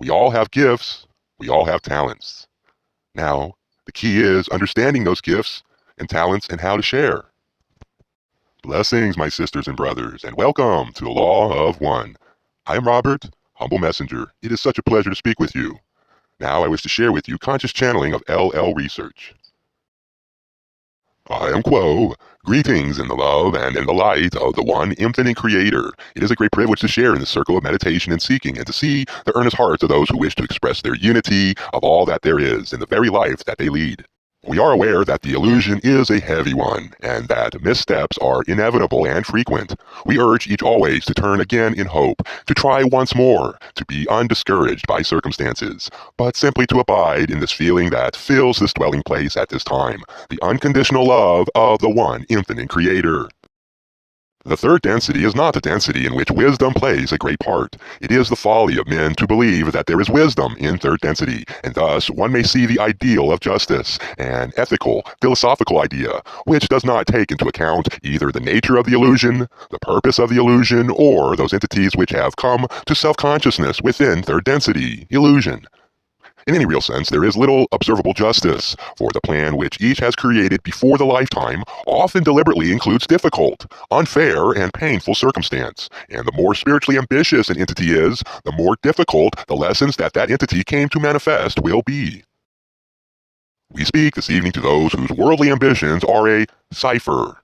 We all have gifts. We all have talents. Now, the key is understanding those gifts and talents and how to share. Blessings, my sisters and brothers, and welcome to the Law of One. I am Robert, humble messenger. It is such a pleasure to speak with you. Now I wish to share with you conscious channeling of LL research. I am Quo. Greetings in the love and in the light of the one infinite creator. It is a great privilege to share in the circle of meditation and seeking and to see the earnest hearts of those who wish to express their unity of all that there is in the very life that they lead. We are aware that the illusion is a heavy one, and that missteps are inevitable and frequent. We urge each always to turn again in hope, to try once more, to be undiscouraged by circumstances, but simply to abide in this feeling that fills this dwelling place at this time, the unconditional love of the one infinite creator. The third density is not a density in which wisdom plays a great part. It is the folly of men to believe that there is wisdom in third density, and thus one may see the ideal of justice, an ethical, philosophical idea, which does not take into account either the nature of the illusion, the purpose of the illusion, or those entities which have come to self-consciousness within third density, illusion. In any real sense, there is little observable justice, for the plan which each has created before the lifetime often deliberately includes difficult, unfair, and painful circumstance, and the more spiritually ambitious an entity is, the more difficult the lessons that entity came to manifest will be. We speak this evening to those whose worldly ambitions are a cipher,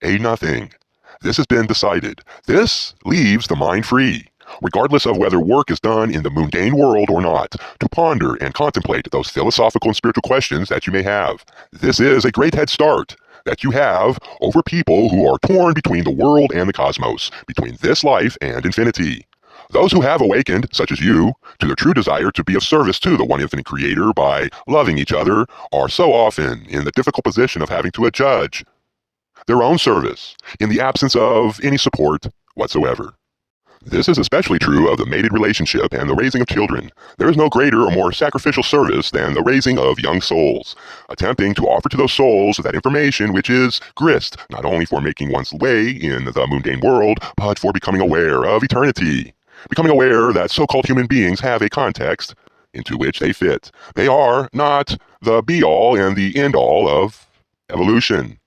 a nothing. This has been decided. This leaves the mind free, regardless of whether work is done in the mundane world or not, to ponder and contemplate those philosophical and spiritual questions that you may have. This is a great head start that you have over people who are torn between the world and the cosmos, between this life and infinity. Those who have awakened, such as you, to their true desire to be of service to the one infinite creator by loving each other, are so often in the difficult position of having to adjudge their own service in the absence of any support whatsoever. This is especially true of the mated relationship and the raising of children. There is no greater or more sacrificial service than the raising of young souls, attempting to offer to those souls that information which is grist, not only for making one's way in the mundane world, but for becoming aware of eternity, becoming aware that so-called human beings have a context into which they fit. They are not the be-all and the end-all of evolution.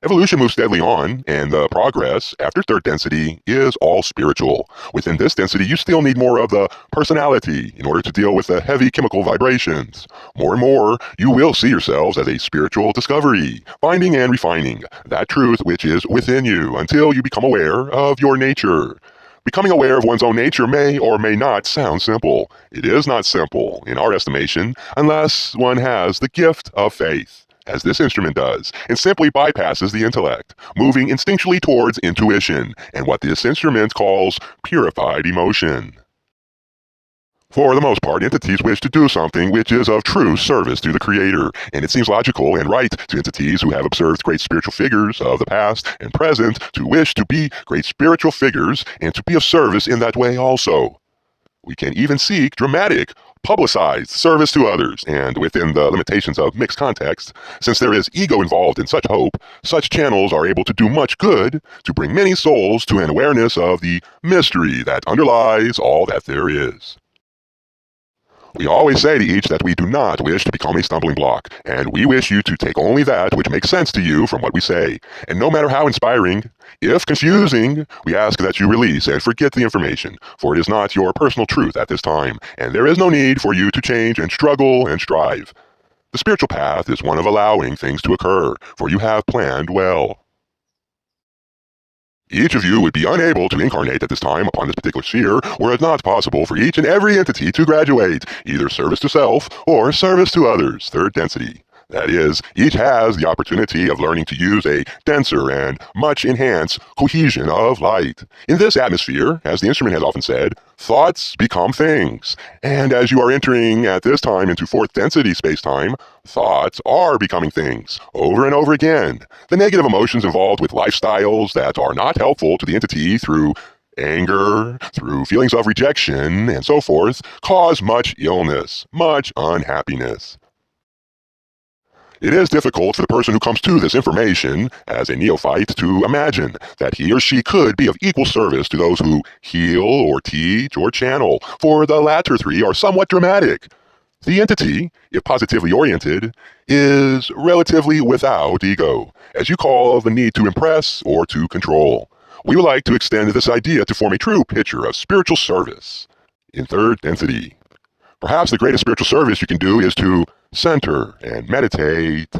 Evolution moves steadily on, and the progress after third density is all spiritual. Within this density, you still need more of the personality in order to deal with the heavy chemical vibrations. More and more, you will see yourselves as a spiritual discovery, finding and refining that truth which is within you until you become aware of your nature. Becoming aware of one's own nature may or may not sound simple. It is not simple, in our estimation, unless one has the gift of faith, as this instrument does, and simply bypasses the intellect, moving instinctually towards intuition and what this instrument calls purified emotion. For the most part, entities wish to do something which is of true service to the Creator, and it seems logical and right to entities who have observed great spiritual figures of the past and present to wish to be great spiritual figures and to be of service in that way also. We can even seek dramatic, publicized service to others, and within the limitations of mixed context, since there is ego involved in such hope, such channels are able to do much good to bring many souls to an awareness of the mystery that underlies all that there is. We always say to each that we do not wish to become a stumbling block, and we wish you to take only that which makes sense to you from what we say. And no matter how inspiring, if confusing, we ask that you release and forget the information, for it is not your personal truth at this time, and there is no need for you to change and struggle and strive. The spiritual path is one of allowing things to occur, for you have planned well. Each of you would be unable to incarnate at this time upon this particular sphere were it not possible for each and every entity to graduate, either service to self or service to others, third density. That is, each has the opportunity of learning to use a denser and much enhanced cohesion of light. In this atmosphere, as the instrument has often said, thoughts become things. And as you are entering at this time into fourth density space-time, thoughts are becoming things over and over again. The negative emotions involved with lifestyles that are not helpful to the entity through anger, through feelings of rejection, and so forth, cause much illness, much unhappiness. It is difficult for the person who comes to this information as a neophyte to imagine that he or she could be of equal service to those who heal or teach or channel, for the latter three are somewhat dramatic. The entity, if positively oriented, is relatively without ego, as you call the need to impress or to control. We would like to extend this idea to form a true picture of spiritual service in third density. Perhaps the greatest spiritual service you can do is to center and meditate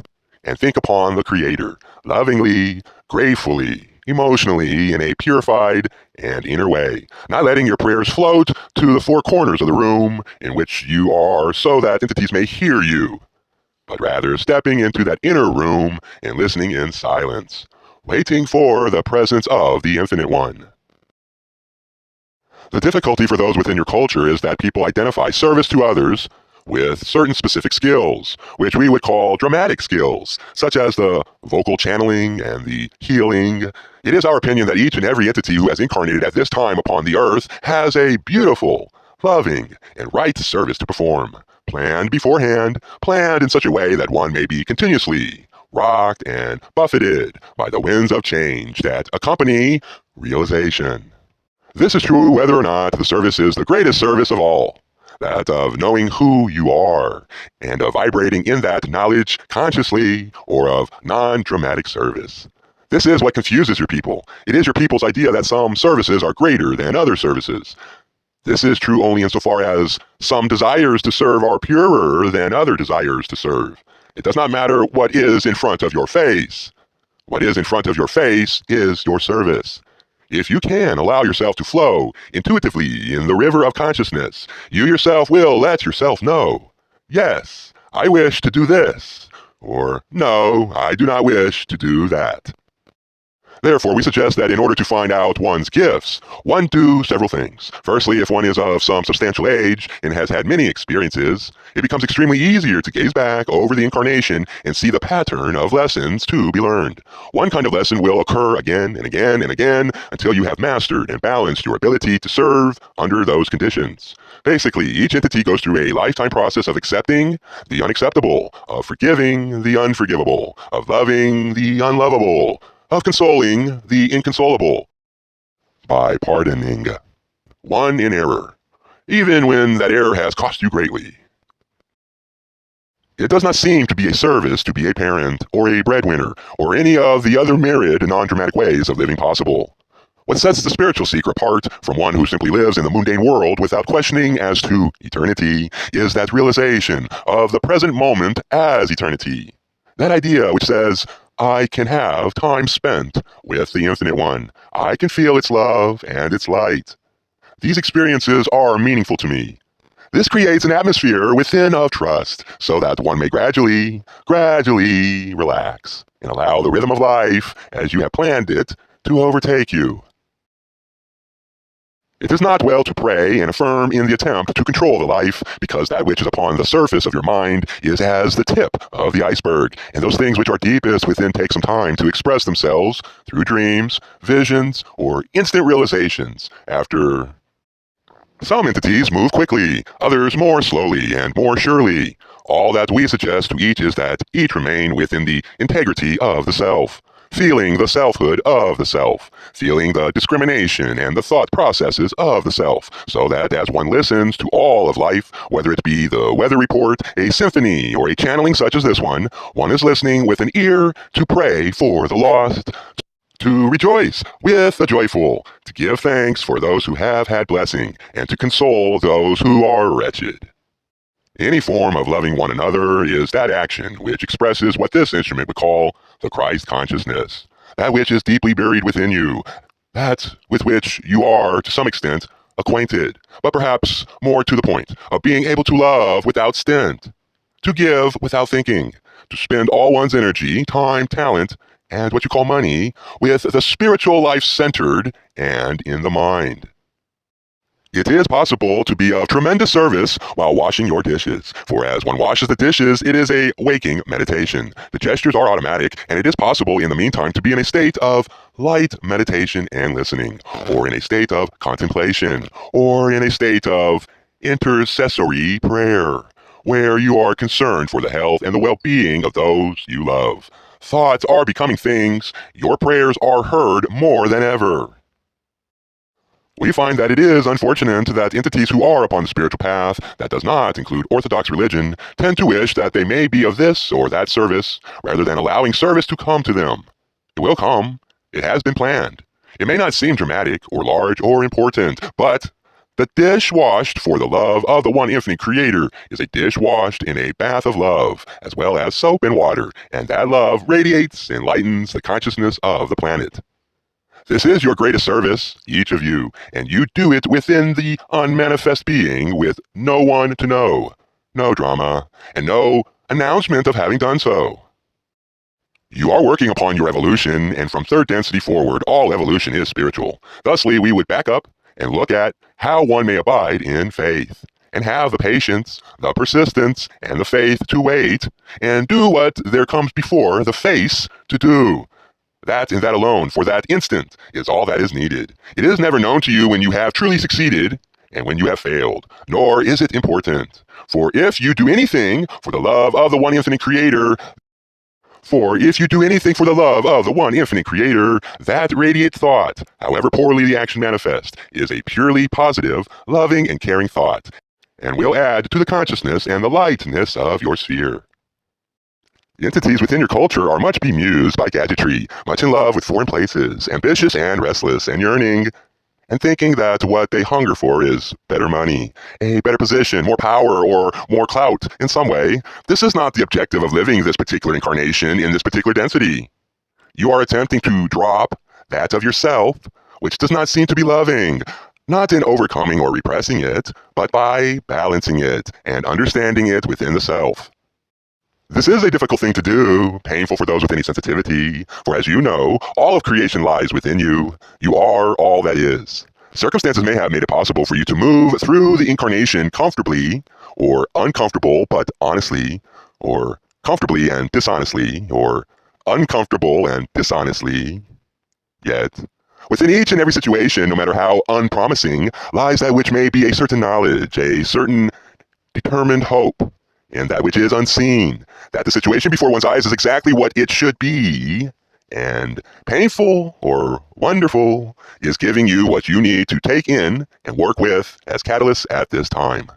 and think upon the Creator lovingly, gratefully, emotionally, in a purified and inner way, not letting your prayers float to the four corners of the room in which you are so that entities may hear you, but rather stepping into that inner room and listening in silence, waiting for the presence of the Infinite One. The difficulty for those within your culture is that people identify service to others with certain specific skills, which we would call dramatic skills, such as the vocal channeling and the healing. It is our opinion that each and every entity who has incarnated at this time upon the earth has a beautiful, loving, and right service to perform, planned beforehand, planned in such a way that one may be continuously rocked and buffeted by the winds of change that accompany realization. This is true whether or not the service is the greatest service of all, that of knowing who you are, and of vibrating in that knowledge consciously, or of non-dramatic service. This is what confuses your people. It is your people's idea that some services are greater than other services. This is true only insofar as some desires to serve are purer than other desires to serve. It does not matter what is in front of your face. What is in front of your face is your service. If you can allow yourself to flow intuitively in the river of consciousness, you yourself will let yourself know, yes, I wish to do this, or no, I do not wish to do that. Therefore, we suggest that in order to find out one's gifts, one do several things. Firstly, if one is of some substantial age and has had many experiences, it becomes extremely easier to gaze back over the incarnation and see the pattern of lessons to be learned. One kind of lesson will occur again and again and again until you have mastered and balanced your ability to serve under those conditions. Basically, each entity goes through a lifetime process of accepting the unacceptable, of forgiving the unforgivable, of loving the unlovable, of consoling the inconsolable, by pardoning one in error, even when that error has cost you greatly. It does not seem to be a service to be a parent, or a breadwinner, or any of the other myriad non-dramatic ways of living possible. What sets the spiritual seeker apart from one who simply lives in the mundane world without questioning as to eternity is that realization of the present moment as eternity. That idea which says, I can have time spent with the Infinite One. I can feel its love and its light. These experiences are meaningful to me. This creates an atmosphere within of trust, so that one may gradually relax and allow the rhythm of life, as you have planned it, to overtake you. It is not well to pray and affirm in the attempt to control the life, because that which is upon the surface of your mind is as the tip of the iceberg, and those things which are deepest within take some time to express themselves through dreams, visions, or instant realizations after. Some entities move quickly, others more slowly and more surely. All that we suggest to each is that each remain within the integrity of the self, feeling the selfhood of the self, feeling the discrimination and the thought processes of the self, so that as one listens to all of life, whether it be the weather report, a symphony, or a channeling such as this one is listening with an ear to pray for the lost, to rejoice with the joyful, to give thanks for those who have had blessing, and to console those who are wretched. Any form of loving one another is that action which expresses what this instrument would call the Christ consciousness, that which is deeply buried within you, that with which you are, to some extent, acquainted, but perhaps more to the point, of being able to love without stint, to give without thinking, to spend all one's energy, time, talent, and what you call money, with the spiritual life centered and in the mind. It is possible to be of tremendous service while washing your dishes, for as one washes the dishes, it is a waking meditation. The gestures are automatic, and it is possible in the meantime to be in a state of light meditation and listening, or in a state of contemplation, or in a state of intercessory prayer. where you are concerned for the health and the well-being of those you love. Thoughts are becoming things. Your prayers are heard more than ever. We find that it is unfortunate that entities who are upon the spiritual path that does not include Orthodox religion tend to wish that they may be of this or that service rather than allowing service to come to them. It will come. It has been planned. It may not seem dramatic or large or important, but the dish washed for the love of the one infinite creator is a dish washed in a bath of love, as well as soap and water, and that love radiates and lightens the consciousness of the planet. This is your greatest service, each of you, and you do it within the unmanifest being with no one to know, no drama, and no announcement of having done so. You are working upon your evolution, and from third density forward, all evolution is spiritual. Thusly, we would back up and look at how one may abide in faith, and have the patience, the persistence, and the faith to wait, and do what there comes before the face to do. That and that alone, for that instant, is all that is needed. It is never known to you when you have truly succeeded and when you have failed, nor is it important. For if you do anything for the love of the one infinite creator, that radiant thought, however poorly the action manifests, is a purely positive, loving, and caring thought, and will add to the consciousness and the lightness of your sphere. Entities within your culture are much bemused by gadgetry, much in love with foreign places, ambitious and restless and yearning, and thinking that what they hunger for is better money, a better position, more power, or more clout in some way. This is not the objective of living this particular incarnation in this particular density. You are attempting to drop that of yourself, which does not seem to be loving, not in overcoming or repressing it, but by balancing it and understanding it within the self. This is a difficult thing to do, painful for those with any sensitivity, for as you know, all of creation lies within you. You are all that is. Circumstances may have made it possible for you to move through the incarnation comfortably, or uncomfortable but honestly, or comfortably and dishonestly, or uncomfortable and dishonestly. Yet, within each and every situation, no matter how unpromising, lies that which may be a certain knowledge, a certain determined hope, and that which is unseen, that the situation before one's eyes is exactly what it should be, and painful or wonderful is giving you what you need to take in and work with as catalysts at this time.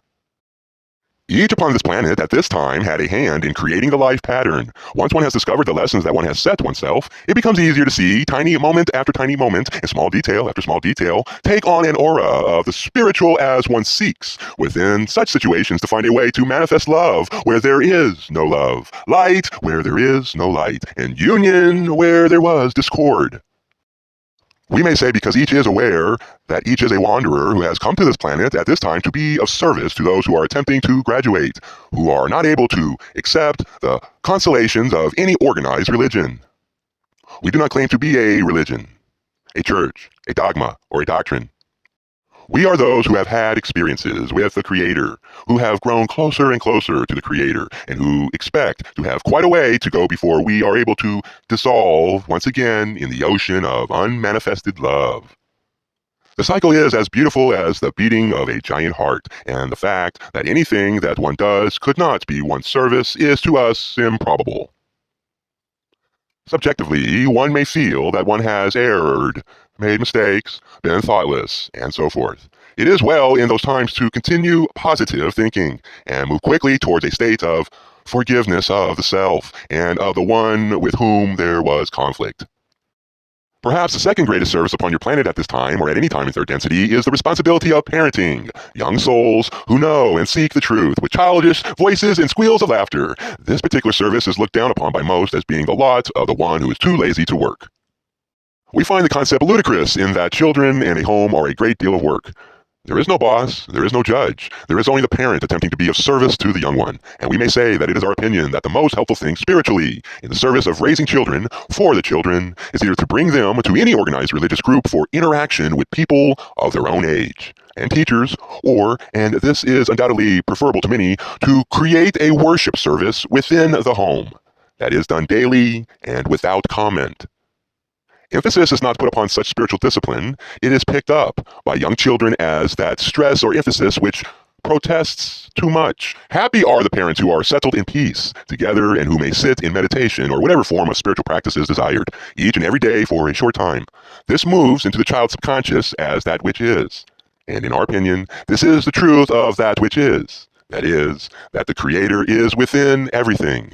Each upon this planet at this time had a hand in creating the life pattern. Once one has discovered the lessons that one has set oneself, it becomes easier to see tiny moment after tiny moment and small detail after small detail take on an aura of the spiritual as one seeks within such situations to find a way to manifest love where there is no love, light where there is no light, and union where there was discord. We may say because each is aware that each is a wanderer who has come to this planet at this time to be of service to those who are attempting to graduate, who are not able to accept the consolations of any organized religion. We do not claim to be a religion, a church, a dogma, or a doctrine. We are those who have had experiences with the Creator, who have grown closer and closer to the Creator, and who expect to have quite a way to go before we are able to dissolve once again in the ocean of unmanifested love. The cycle is as beautiful as the beating of a giant heart, and the fact that anything that one does could not be one's service is to us improbable. Subjectively, one may feel that one has erred, made mistakes, been thoughtless, and so forth. It is well in those times to continue positive thinking and move quickly towards a state of forgiveness of the self and of the one with whom there was conflict. Perhaps the second greatest service upon your planet at this time, or at any time in third density, is the responsibility of parenting young souls who know and seek the truth with childish voices and squeals of laughter. This particular service is looked down upon by most as being the lot of the one who is too lazy to work. We find the concept ludicrous in that children and a home are a great deal of work. There is no boss, there is no judge, there is only the parent attempting to be of service to the young one, and we may say that it is our opinion that the most helpful thing spiritually in the service of raising children for the children is either to bring them to any organized religious group for interaction with people of their own age, and teachers, or, and this is undoubtedly preferable to many, to create a worship service within the home that is done daily and without comment. Emphasis is not put upon such spiritual discipline. It is picked up by young children as that stress or emphasis which protests too much. Happy are the parents who are settled in peace together and who may sit in meditation or whatever form of spiritual practice is desired, each and every day for a short time. This moves into the child's subconscious as that which is. And in our opinion, this is the truth of that which is. That is, that the Creator is within everything.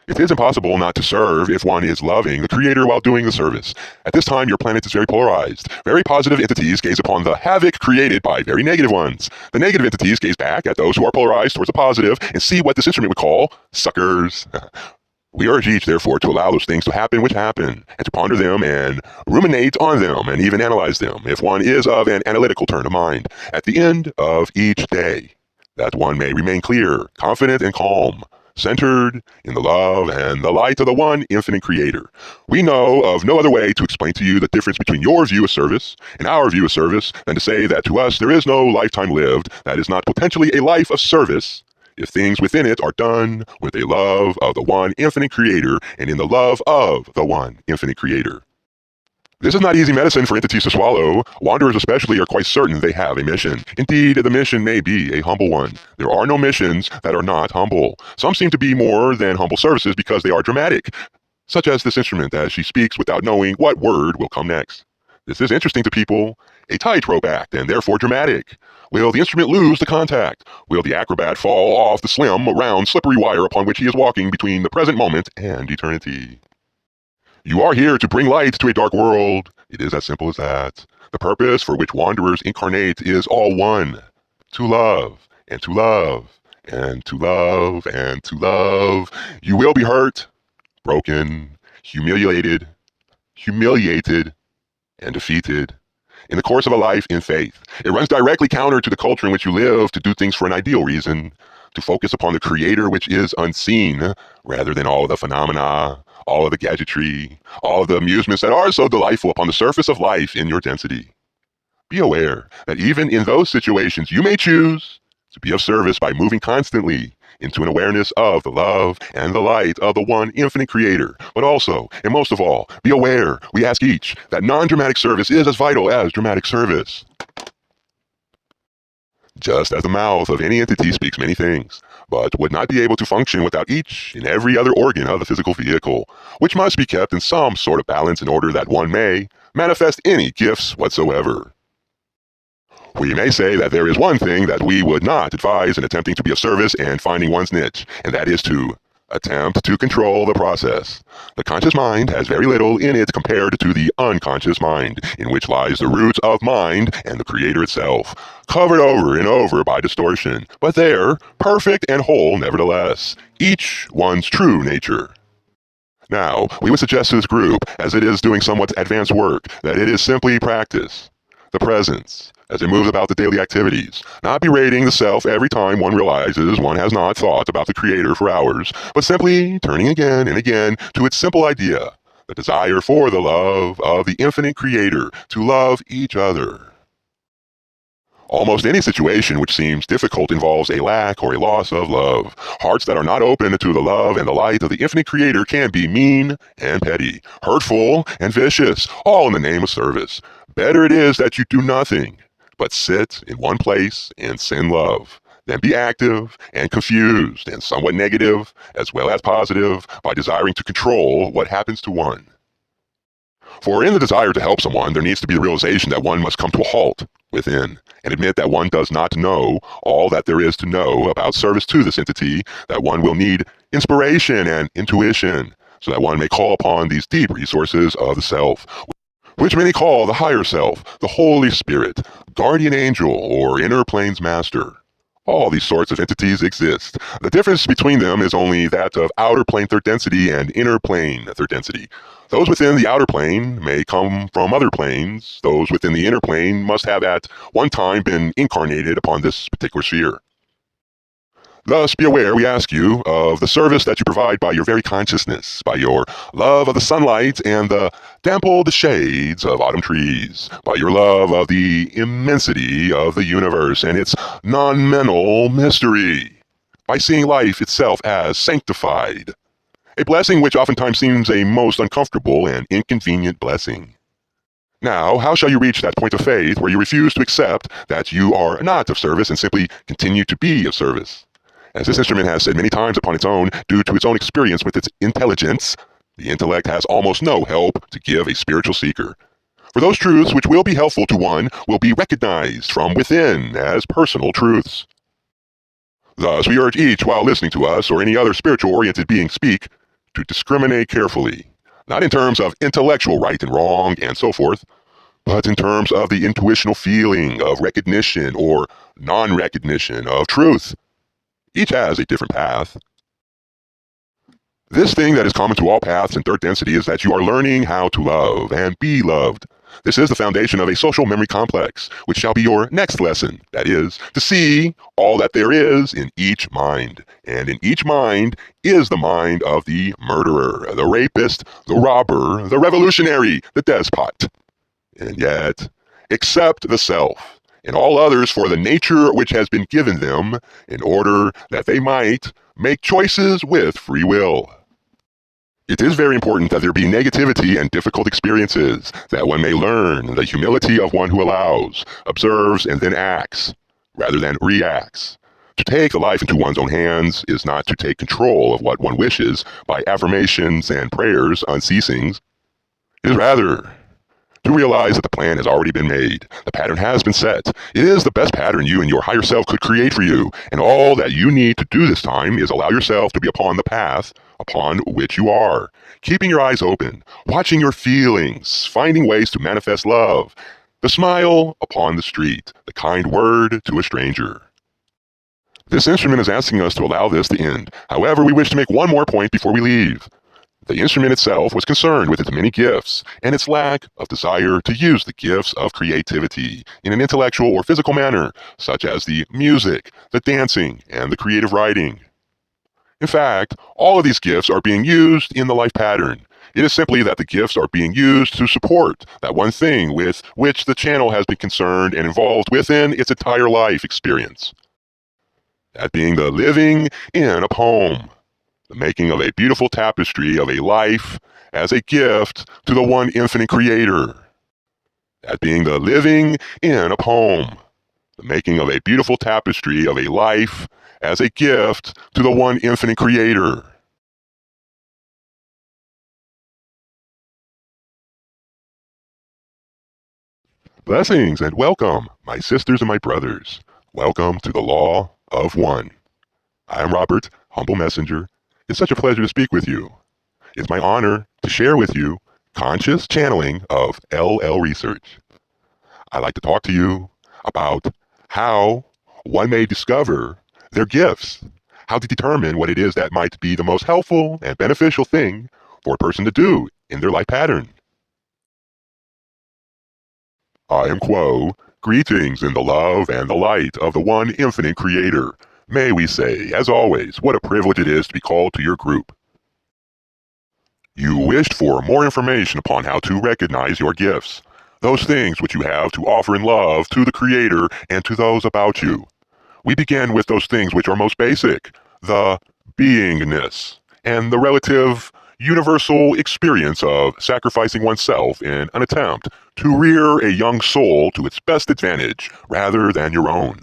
It is impossible not to serve if one is loving the Creator while doing the service. At this time, your planet is very polarized. Very positive entities gaze upon the havoc created by very negative ones. The negative entities gaze back at those who are polarized towards the positive and see what this instrument would call suckers. We urge each, therefore, to allow those things to happen which happen, and to ponder them and ruminate on them and even analyze them, if one is of an analytical turn of mind, at the end of each day, that one may remain clear, confident, and calm, centered in the love and the light of the one infinite Creator. We know of no other way to explain to you the difference between your view of service and our view of service than to say that to us there is no lifetime lived that is not potentially a life of service, if things within it are done with a love of the one infinite Creator and in the love of the one infinite Creator. This is not easy medicine for entities to swallow. Wanderers especially are quite certain they have a mission. Indeed, the mission may be a humble one. There are no missions that are not humble. Some seem to be more than humble services because they are dramatic, such as this instrument as she speaks without knowing what word will come next. This is interesting to people, a tightrope act, and therefore dramatic. Will the instrument lose the contact? Will the acrobat fall off the slim, round, slippery wire upon which he is walking between the present moment and eternity? You are here to bring light to a dark world. It is as simple as that. The purpose for which wanderers incarnate is all one. To love, and to love, and to love, and to love. You will be hurt, broken, humiliated, and defeated in the course of a life in faith. It runs directly counter to the culture in which you live to do things for an ideal reason, to focus upon the Creator which is unseen, rather than all of the phenomena, all of the gadgetry, all of the amusements that are so delightful upon the surface of life in your density. Be aware that even in those situations you may choose to be of service by moving constantly into an awareness of the love and the light of the one infinite Creator. But also, and most of all, be aware, we ask each, that non-dramatic service is as vital as dramatic service. Just as the mouth of any entity speaks many things, but would not be able to function without each and every other organ of the physical vehicle, which must be kept in some sort of balance in order that one may manifest any gifts whatsoever. We may say that there is one thing that we would not advise in attempting to be of service and finding one's niche, and that is to attempt to control the process. The conscious mind has very little in it compared to the unconscious mind, in which lies the roots of mind and the Creator itself, covered over and over by distortion, but there, perfect and whole nevertheless, each one's true nature. Now, we would suggest to this group, as it is doing somewhat advanced work, that it is simply practice, the presence, as it moves about the daily activities, not berating the self every time one realizes one has not thought about the Creator for hours, but simply turning again and again to its simple idea, the desire for the love of the infinite Creator, to love each other. Almost any situation which seems difficult involves a lack or a loss of love. Hearts that are not open to the love and the light of the infinite Creator can be mean and petty, hurtful and vicious, all in the name of service. Better it is that you do nothing, but sit in one place and send love, than be active and confused and somewhat negative, as well as positive, by desiring to control what happens to one. For in the desire to help someone, there needs to be the realization that one must come to a halt within, and admit that one does not know all that there is to know about service to this entity, that one will need inspiration and intuition, so that one may call upon these deep resources of the self, which many call the higher self, the Holy Spirit, guardian angel, or inner plane's master. All these sorts of entities exist. The difference between them is only that of outer plane third density and inner plane third density. Those within the outer plane may come from other planes. Those within the inner plane must have at one time been incarnated upon this particular sphere. Thus, be aware, we ask you, of the service that you provide by your very consciousness, by your love of the sunlight and the dampled shades of autumn trees, by your love of the immensity of the universe and its non-mental mystery, by seeing life itself as sanctified, a blessing which oftentimes seems a most uncomfortable and inconvenient blessing. Now, how shall you reach that point of faith where you refuse to accept that you are not of service and simply continue to be of service? As this instrument has said many times upon its own, due to its own experience with its intelligence, the intellect has almost no help to give a spiritual seeker. For those truths which will be helpful to one will be recognized from within as personal truths. Thus, we urge each, while listening to us or any other spiritual-oriented being speak, to discriminate carefully, not in terms of intellectual right and wrong and so forth, but in terms of the intuitional feeling of recognition or non-recognition of truth. Each has a different path. This thing that is common to all paths in third density is that you are learning how to love and be loved. This is the foundation of a social memory complex, which shall be your next lesson. That is, to see all that there is in each mind. And in each mind is the mind of the murderer, the rapist, the robber, the revolutionary, the despot. And yet, accept the self and all others for the nature which has been given them in order that they might make choices with free will. It is very important that there be negativity and difficult experiences, that one may learn the humility of one who allows, observes, and then acts, rather than reacts. To take the life into one's own hands is not to take control of what one wishes by affirmations and prayers unceasing. It is rather to realize that the plan has already been made. The pattern has been set. It is the best pattern you and your higher self could create for you, and all that you need to do this time is allow yourself to be upon the path upon which you are, keeping your eyes open, watching your feelings, finding ways to manifest love, the smile upon the street, the kind word to a stranger. This instrument is asking us to allow this to end. However, we wish to make one more point before we leave. The instrument itself was concerned with its many gifts and its lack of desire to use the gifts of creativity in an intellectual or physical manner, such as the music, the dancing, and the creative writing. In fact, all of these gifts are being used in the life pattern. It is simply that the gifts are being used to support that one thing with which the channel has been concerned and involved within its entire life experience. That being the living in a poem. The making of a beautiful tapestry of a life as a gift to the one infinite creator. That being the living in a poem. The making of a beautiful tapestry of a life as a gift to the one infinite creator. Blessings and welcome, my sisters and my brothers. Welcome to the Law of One. I am Robert, humble messenger. It's such a pleasure to speak with you. It's my honor to share with you conscious channeling of LL research. I'd like to talk to you about how one may discover their gifts, how to determine what it is that might be the most helpful and beneficial thing for a person to do in their life pattern. I am Quo. Greetings in the love and the light of the one infinite creator. May we say, as always, what a privilege it is to be called to your group. You wished for more information upon how to recognize your gifts, those things which you have to offer in love to the Creator and to those about you. We begin with those things which are most basic, the beingness, and the relative universal experience of sacrificing oneself in an attempt to rear a young soul to its best advantage rather than your own.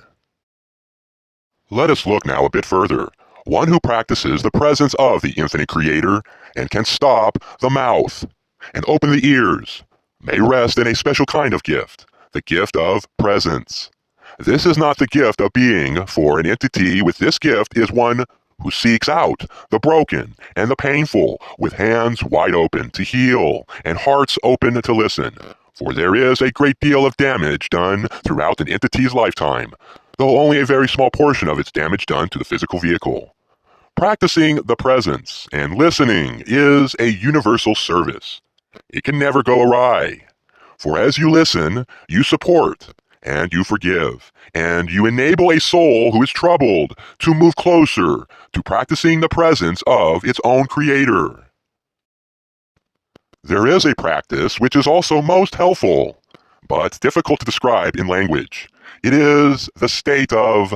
Let us look now a bit further. One who practices the presence of the infinite creator and can stop the mouth and open the ears may rest in a special kind of gift, the gift of presence. This is not the gift of being, for an entity with this gift is one who seeks out the broken and the painful with hands wide open to heal and hearts open to listen. For there is a great deal of damage done throughout an entity's lifetime, though only a very small portion of its damage done to the physical vehicle. Practicing the presence and listening is a universal service. It can never go awry. For as you listen, you support, and you forgive, and you enable a soul who is troubled to move closer to practicing the presence of its own creator. There is a practice which is also most helpful, but difficult to describe in language. It is the state of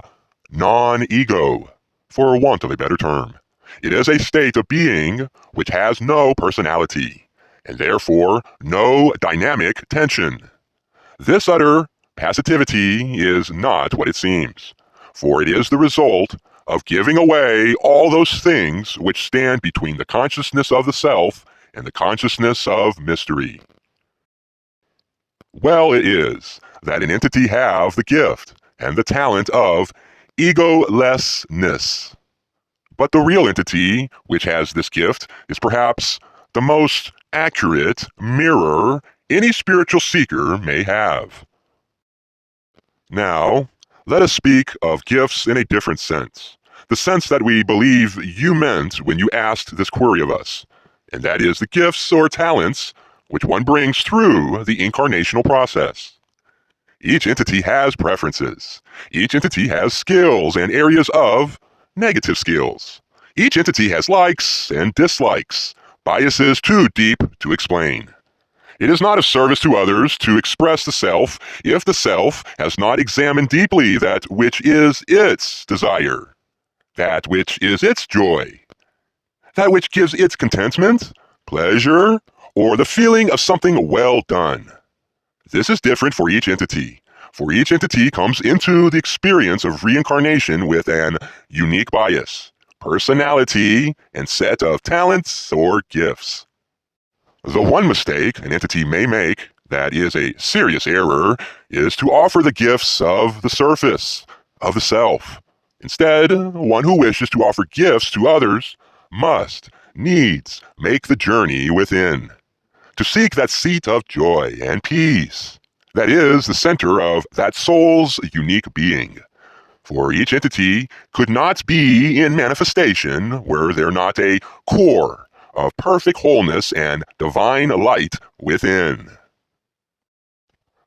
non-ego, for want of a better term. It is a state of being which has no personality. and therefore no dynamic tension. This utter passivity is not what it seems, for it is the result of giving away all those things which stand between the consciousness of the self and the consciousness of mystery. Well, it is that an entity have the gift and the talent of egolessness. But the real entity which has this gift is perhaps the most accurate mirror any spiritual seeker may have. Now, let us speak of gifts in a different sense, the sense that we believe you meant when you asked this query of us, and that is the gifts or talents which one brings through the incarnational process. Each entity has preferences. Each entity has skills and areas of negative skills. Each entity has likes and dislikes, biases too deep to explain. It is not of service to others to express the self if the self has not examined deeply that which is its desire, that which is its joy, that which gives its contentment, pleasure, or the feeling of something well done. This is different for each entity, for each entity comes into the experience of reincarnation with an unique bias, personality, and set of talents or gifts. The one mistake an entity may make that is a serious error is to offer the gifts of the surface, of the self. Instead, one who wishes to offer gifts to others must, needs, make the journey within, to seek that seat of joy and peace that is the center of that soul's unique being. For each entity could not be in manifestation were there not a core of perfect wholeness and divine light within.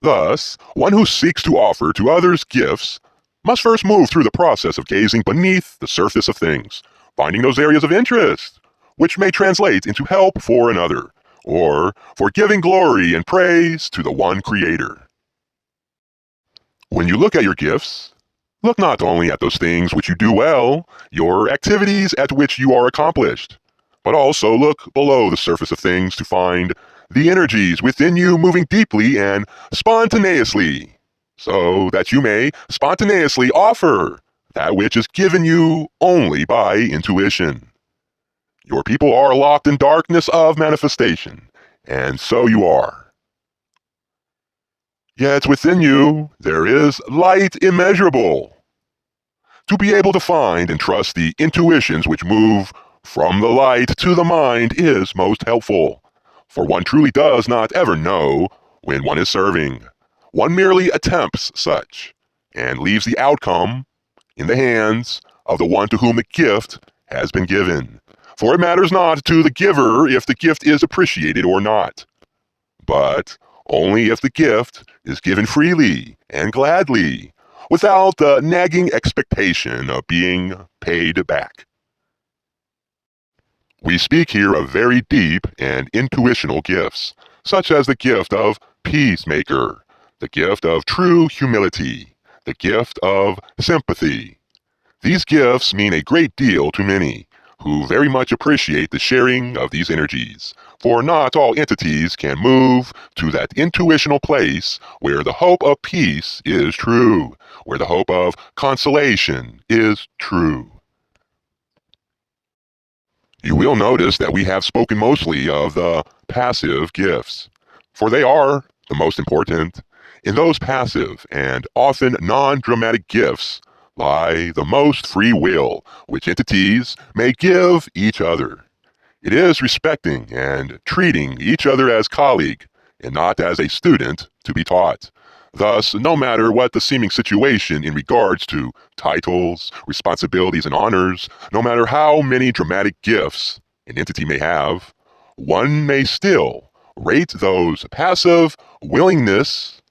Thus, one who seeks to offer to others gifts must first move through the process of gazing beneath the surface of things, finding those areas of interest, which may translate into help for another, or for giving glory and praise to the one Creator. When you look at your gifts, look not only at those things which you do well, your activities at which you are accomplished, but also look below the surface of things to find the energies within you moving deeply and spontaneously, so that you may spontaneously offer that which is given you only by intuition. Your people are locked in darkness of manifestation, and so you are. Yet within you there is light immeasurable. To be able to find and trust the intuitions which move from the light to the mind is most helpful, for one truly does not ever know when one is serving. One merely attempts such, and leaves the outcome in the hands of the one to whom the gift has been given. For it matters not to the giver if the gift is appreciated or not, but only if the gift is given freely and gladly, without the nagging expectation of being paid back. We speak here of very deep and intuitional gifts, such as the gift of peacemaker, the gift of true humility, the gift of sympathy. These gifts mean a great deal to many, who very much appreciate the sharing of these energies, for not all entities can move to that intuitional place where the hope of peace is true, where the hope of consolation is true. You will notice that we have spoken mostly of the passive gifts, for they are the most important. In those passive and often non-dramatic gifts lie the most free will which entities may give each other. It is respecting and treating each other as colleague and not as a student to be taught. Thus, no matter what the seeming situation in regards to titles, responsibilities, and honors, no matter how many dramatic gifts an entity may have, one may still rate those passive willingness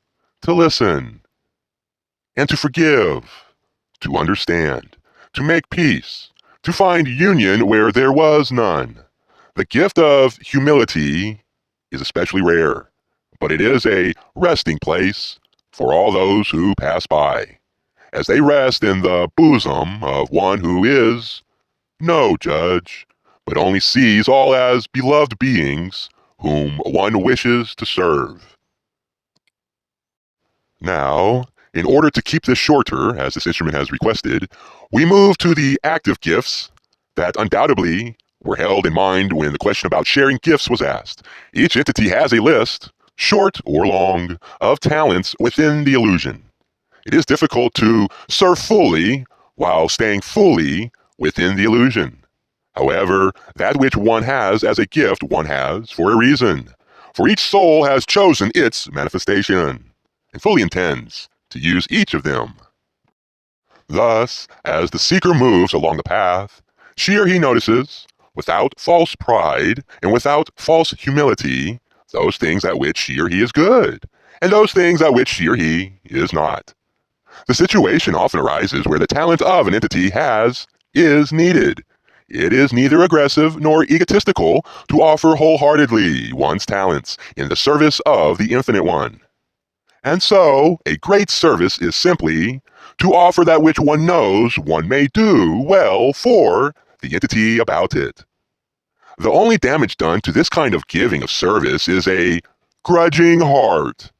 to listen and to forgive, to understand, to make peace, to find union where there was none. The gift of humility is especially rare, but it is a resting place for all those who pass by, as they rest in the bosom of one who is no judge, but only sees all as beloved beings whom one wishes to serve. Now, in order to keep this shorter, as this instrument has requested, we move to the active gifts that undoubtedly were held in mind when the question about sharing gifts was asked. Each entity has a list, short or long, of talents within the illusion. It is difficult to serve fully while staying fully within the illusion. However, that which one has as a gift, one has for a reason. For each soul has chosen its manifestation and fully intends to use each of them. Thus, as the seeker moves along the path, she or he notices, without false pride and without false humility, those things at which she or he is good, and those things at which she or he is not. The situation often arises where the talent of an entity is needed. It is neither aggressive nor egotistical to offer wholeheartedly one's talents in the service of the Infinite One. And so, a great service is simply to offer that which one knows one may do well for the entity about it. The only damage done to this kind of giving of service is a grudging heart.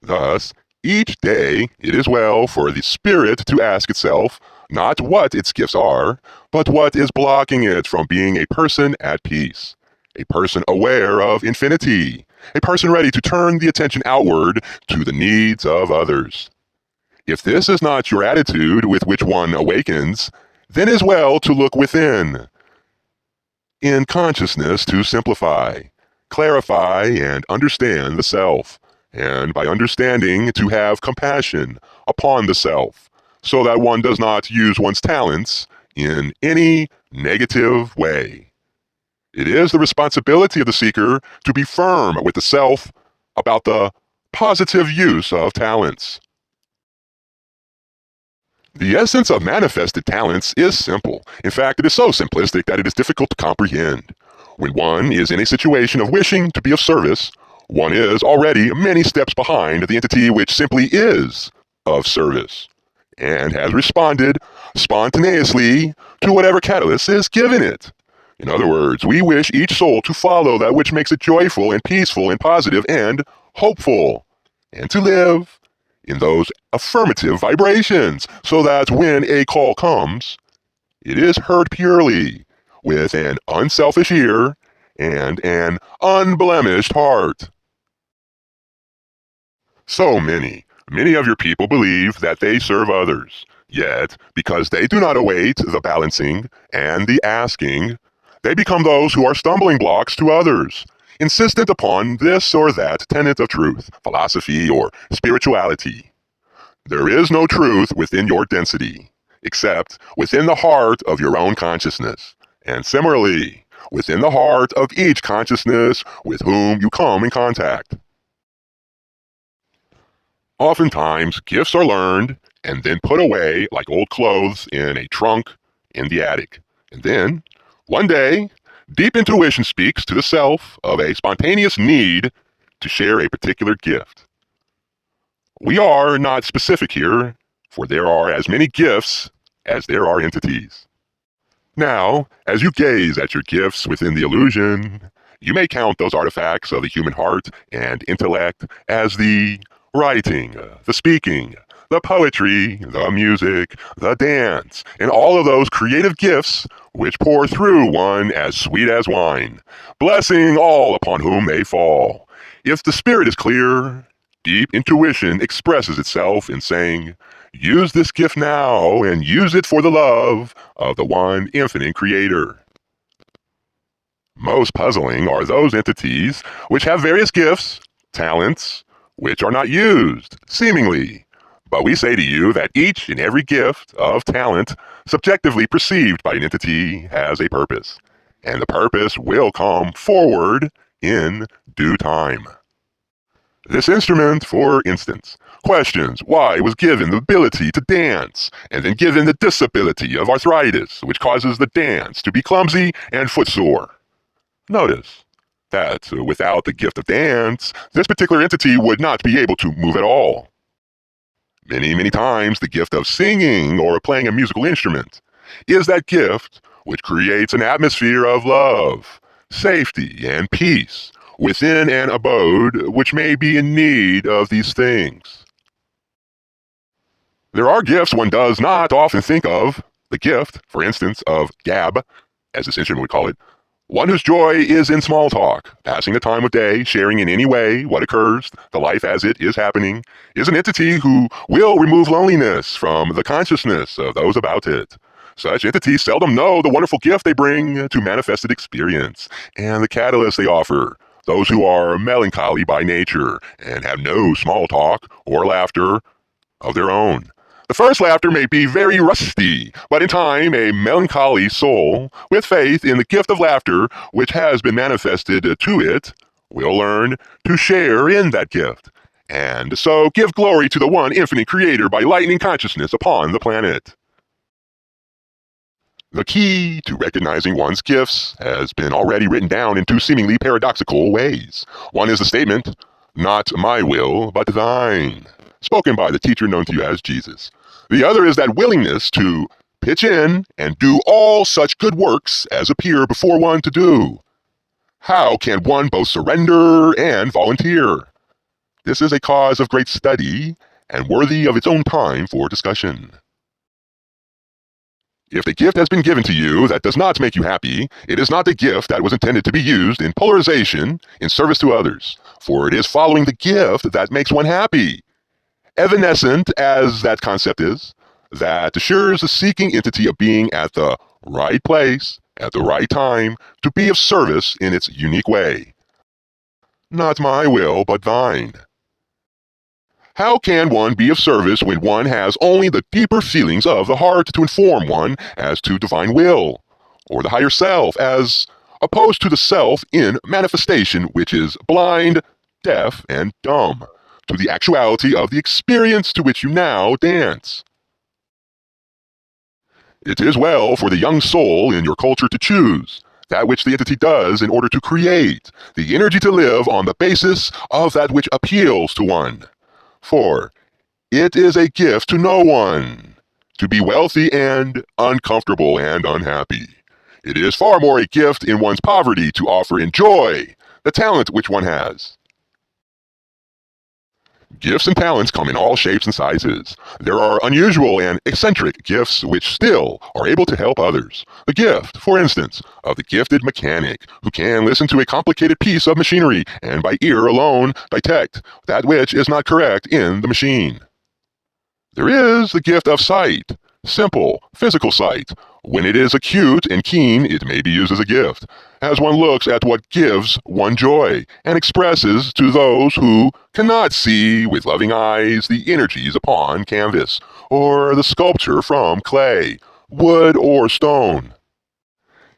Thus, each day it is well for the spirit to ask itself not what its gifts are, but what is blocking it from being a person at peace, a person aware of infinity, a person ready to turn the attention outward to the needs of others. If this is not your attitude with which one awakens, then it is well to look within, in consciousness to simplify, clarify, and understand the self, and by understanding to have compassion upon the self, so that one does not use one's talents in any negative way. It is the responsibility of the seeker to be firm with the self about the positive use of talents. The essence of manifested talents is simple. In fact, it is so simplistic that it is difficult to comprehend. When one is in a situation of wishing to be of service, one is already many steps behind the entity which simply is of service, and has responded spontaneously to whatever catalyst is given it. In other words, we wish each soul to follow that which makes it joyful and peaceful and positive and hopeful, and to live in those affirmative vibrations, so that when a call comes, it is heard purely, with an unselfish ear and an unblemished heart. So many of your people believe that they serve others, yet, because they do not await the balancing and the asking, they become those who are stumbling blocks to others, insistent upon this or that tenet of truth, philosophy, or spirituality. There is no truth within your density, except within the heart of your own consciousness, and similarly, within the heart of each consciousness with whom you come in contact. Oftentimes, gifts are learned and then put away like old clothes in a trunk in the attic. And then, one day, deep intuition speaks to the self of a spontaneous need to share a particular gift. We are not specific here, for there are as many gifts as there are entities. Now, as you gaze at your gifts within the illusion, you may count those artifacts of the human heart and intellect as the writing, the speaking, the poetry, the music, the dance, and all of those creative gifts which pour through one as sweet as wine, blessing all upon whom they fall. If the spirit is clear, deep intuition expresses itself in saying, use this gift now and use it for the love of the one infinite creator. Most puzzling are those entities which have various gifts, talents, which are not used, seemingly. But we say to you that each and every gift of talent, subjectively perceived by an entity, has a purpose, and the purpose will come forward in due time. This instrument, for instance, questions why it was given the ability to dance, and then given the disability of arthritis, which causes the dance to be clumsy and footsore. Notice that without the gift of dance, this particular entity would not be able to move at all. Many times, the gift of singing or playing a musical instrument is that gift which creates an atmosphere of love, safety, and peace, within an abode which may be in need of these things. There are gifts one does not often think of. The gift, for instance, of gab, as this instrument would call it, one whose joy is in small talk, passing the time of day, sharing in any way what occurs, the life as it is happening, is an entity who will remove loneliness from the consciousness of those about it. Such entities seldom know the wonderful gift they bring to manifested experience and the catalyst they offer. Those who are melancholy by nature and have no small talk or laughter of their own. The first laughter may be very rusty, but in time a melancholy soul, with faith in the gift of laughter which has been manifested to it, will learn to share in that gift, and so give glory to the one infinite creator by lightening consciousness upon the planet. The key to recognizing one's gifts has been already written down in two seemingly paradoxical ways. One is the statement, "Not my will, but thine," spoken by the teacher known to you as Jesus. The other is that willingness to pitch in and do all such good works as appear before one to do. How can one both surrender and volunteer? This is a cause of great study and worthy of its own time for discussion. If the gift has been given to you that does not make you happy, it is not the gift that was intended to be used in polarization in service to others, for it is following the gift that makes one happy. Evanescent as that concept is, that assures the seeking entity of being at the right place, at the right time, to be of service in its unique way. Not my will, but thine. How can one be of service when one has only the deeper feelings of the heart to inform one as to divine will, or the higher self, as opposed to the self in manifestation which is blind, deaf, and dumb to the actuality of the experience to which you now dance? It is well for the young soul in your culture to choose that which the entity does in order to create the energy to live on the basis of that which appeals to one. For it is a gift to no one to be wealthy and uncomfortable and unhappy. It is far more a gift in one's poverty to offer in joy the talent which one has. Gifts and talents come in all shapes and sizes. There are unusual and eccentric gifts which still are able to help others. The gift, for instance, of the gifted mechanic who can listen to a complicated piece of machinery and by ear alone detect that which is not correct in the machine. There is the gift of sight, simple, physical sight. When it is acute and keen, it may be used as a gift, as one looks at what gives one joy and expresses to those who cannot see with loving eyes the energies upon canvas, or the sculpture from clay, wood, or stone.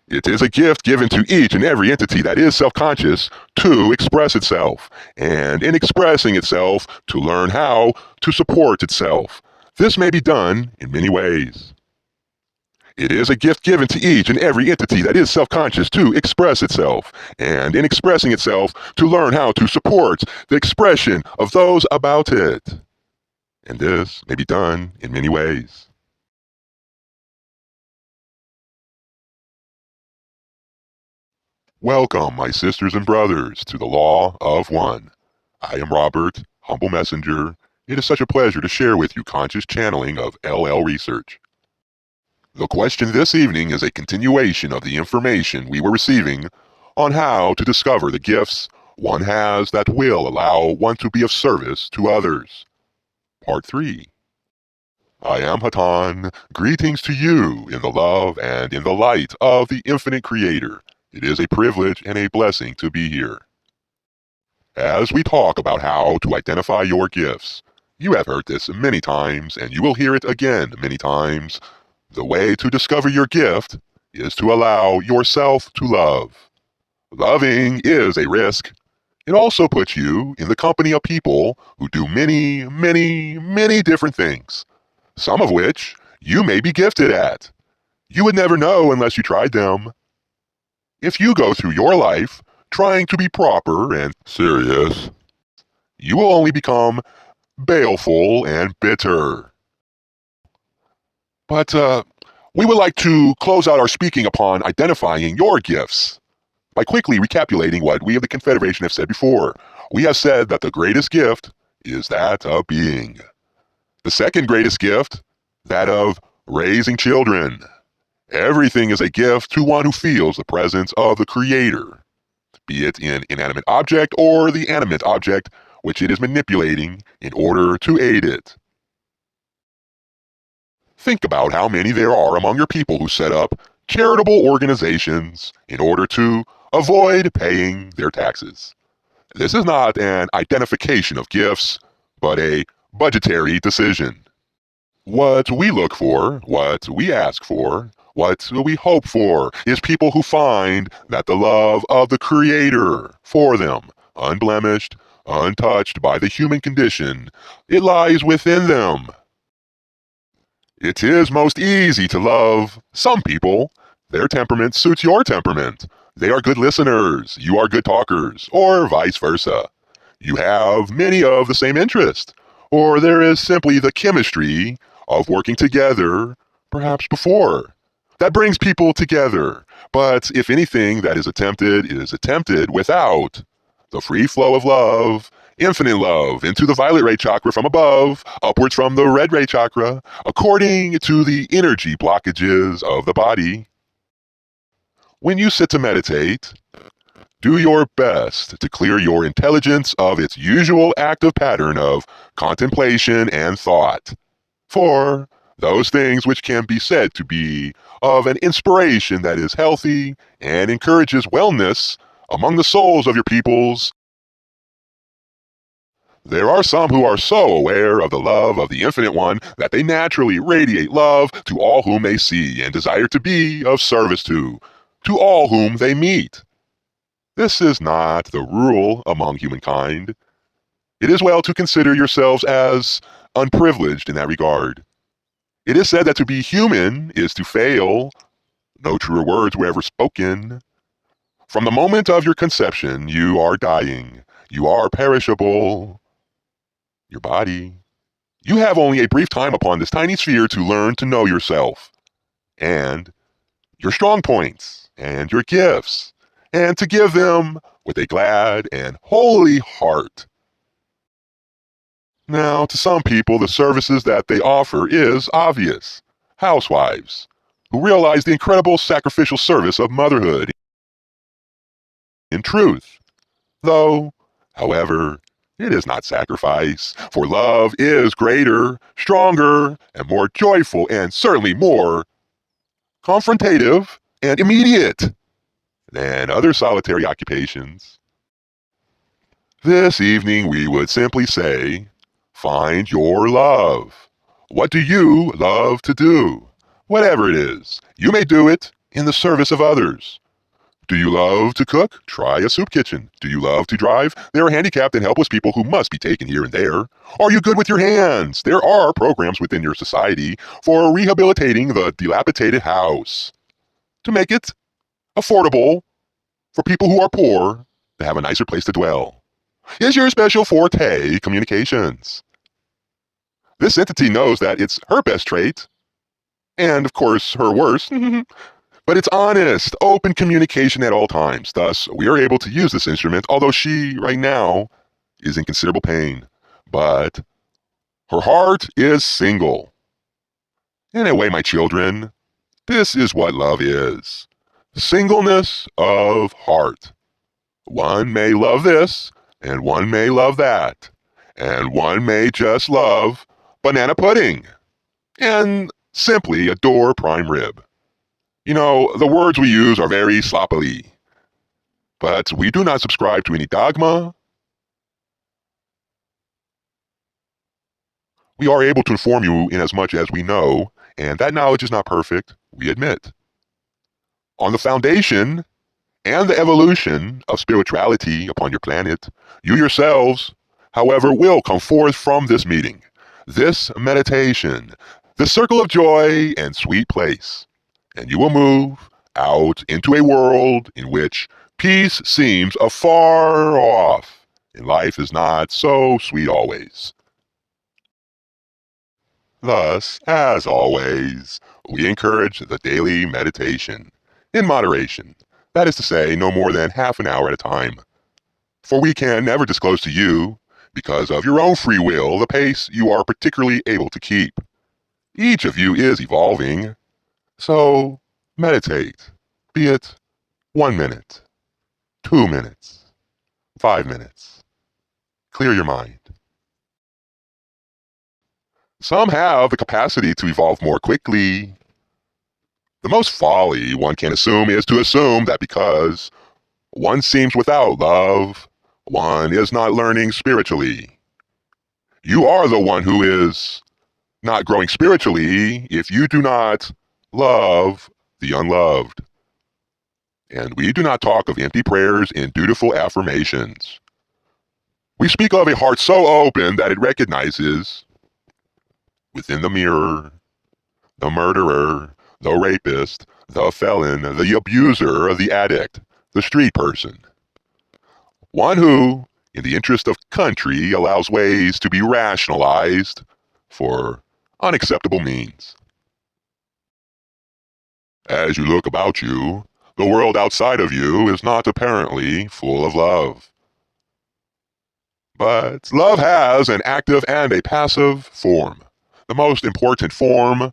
It is a gift given to each and every entity that is self-conscious to express itself, and in expressing itself, to learn how to support itself. This may be done in many ways. It is a gift given to each and every entity that is self-conscious to express itself, and in expressing itself, to learn how to support the expression of those about it. And this may be done in many ways. Welcome, my sisters and brothers, to the Law of One. I am Robert, humble messenger. It is such a pleasure to share with you conscious channeling of LL research. The question this evening is a continuation of the information we were receiving on how to discover the gifts one has that will allow one to be of service to others. Part 3. I am Hatan. Greetings to you in the love and in the light of the infinite Creator. It is a privilege and a blessing to be here. As we talk about how to identify your gifts, you have heard this many times and you will hear it again many times. The way to discover your gift is to allow yourself to love. Loving is a risk. It also puts you in the company of people who do many, many, many different things, some of which you may be gifted at. You would never know unless you tried them. If you go through your life trying to be proper and serious, you will only become baleful and bitter. But we would like to close out our speaking upon identifying your gifts. by quickly recapitulating what we of the Confederation have said before. We have said that the greatest gift is that of being. The second greatest gift, that of raising children. Everything is a gift to one who feels the presence of the Creator, be it an inanimate object or the animate object which it is manipulating in order to aid it. Think about how many there are among your people who set up charitable organizations in order to avoid paying their taxes. This is not an identification of gifts, but a budgetary decision. What we look for, what we ask for, what we hope for is people who find that the love of the Creator for them, unblemished, untouched by the human condition, it lies within them. It is most easy to love some people. Their temperament suits your temperament. They are good listeners, you are good talkers, or vice versa. You have many of the same interests, or there is simply the chemistry of working together, perhaps before. That brings people together, but if anything that is attempted without the free flow of love, infinite love, into the violet ray chakra from above, upwards from the red ray chakra, according to the energy blockages of the body. When you sit to meditate, do your best to clear your intelligence of its usual active pattern of contemplation and thought. For those things which can be said to be of an inspiration that is healthy and encourages wellness among the souls of your peoples, there are some who are so aware of the love of the Infinite One that they naturally radiate love to all whom they see and desire to be of service to all whom they meet. This is not the rule among humankind. It is well to consider yourselves as unprivileged in that regard. It is said that to be human is to fail. No truer words were ever spoken. From the moment of your conception, you are dying. You are perishable. Your body. You have only a brief time upon this tiny sphere to learn to know yourself, and your strong points, and your gifts, and to give them with a glad and holy heart. Now, to some people, the services that they offer is obvious. Housewives, who realize the incredible sacrificial service of motherhood in truth. Though, however, it is not sacrifice, for love is greater, stronger, and more joyful, and certainly more confrontative and immediate than other solitary occupations. This evening we would simply say, find your love. What do you love to do? Whatever it is, you may do it in the service of others. Do you love to cook? Try a soup kitchen. Do you love to drive? There are handicapped and helpless people who must be taken here and there. Are you good with your hands? There are programs within your society for rehabilitating the dilapidated house to make it affordable for people who are poor to have a nicer place to dwell. Is your special forte communications? This entity knows that it's her best trait, and of course her worst, but it's honest, open communication at all times. Thus, we are able to use this instrument, although she, right now, is in considerable pain. But her heart is single. Anyway, my children, this is what love is. Singleness of heart. One may love this, and one may love that, and one may just love banana pudding, and simply adore prime rib. You know, the words we use are very sloppily, but we do not subscribe to any dogma. We are able to inform you inasmuch as we know, and that knowledge is not perfect, we admit. On the foundation and the evolution of spirituality upon your planet, you yourselves, however, will come forth from this meeting, this meditation, this circle of joy and sweet place, and you will move out into a world in which peace seems afar off, and life is not so sweet always. Thus, as always, we encourage the daily meditation in moderation. That is to say, no more than half an hour at a time. For we can never disclose to you, because of your own free will, the pace you are particularly able to keep. Each of you is evolving, so meditate, be it 1 minute, 2 minutes, 5 minutes. Clear your mind. Some have the capacity to evolve more quickly. The most folly one can assume is to assume that because one seems without love, one is not learning spiritually. You are the one who is not growing spiritually if you do not love the unloved. And we do not talk of empty prayers and dutiful affirmations. We speak of a heart so open that it recognizes within the mirror the murderer, the rapist, the felon, the abuser, the addict, the street person. One who, in the interest of country, allows ways to be rationalized for unacceptable means. As you look about you, the world outside of you is not apparently full of love. But love has an active and a passive form. The most important form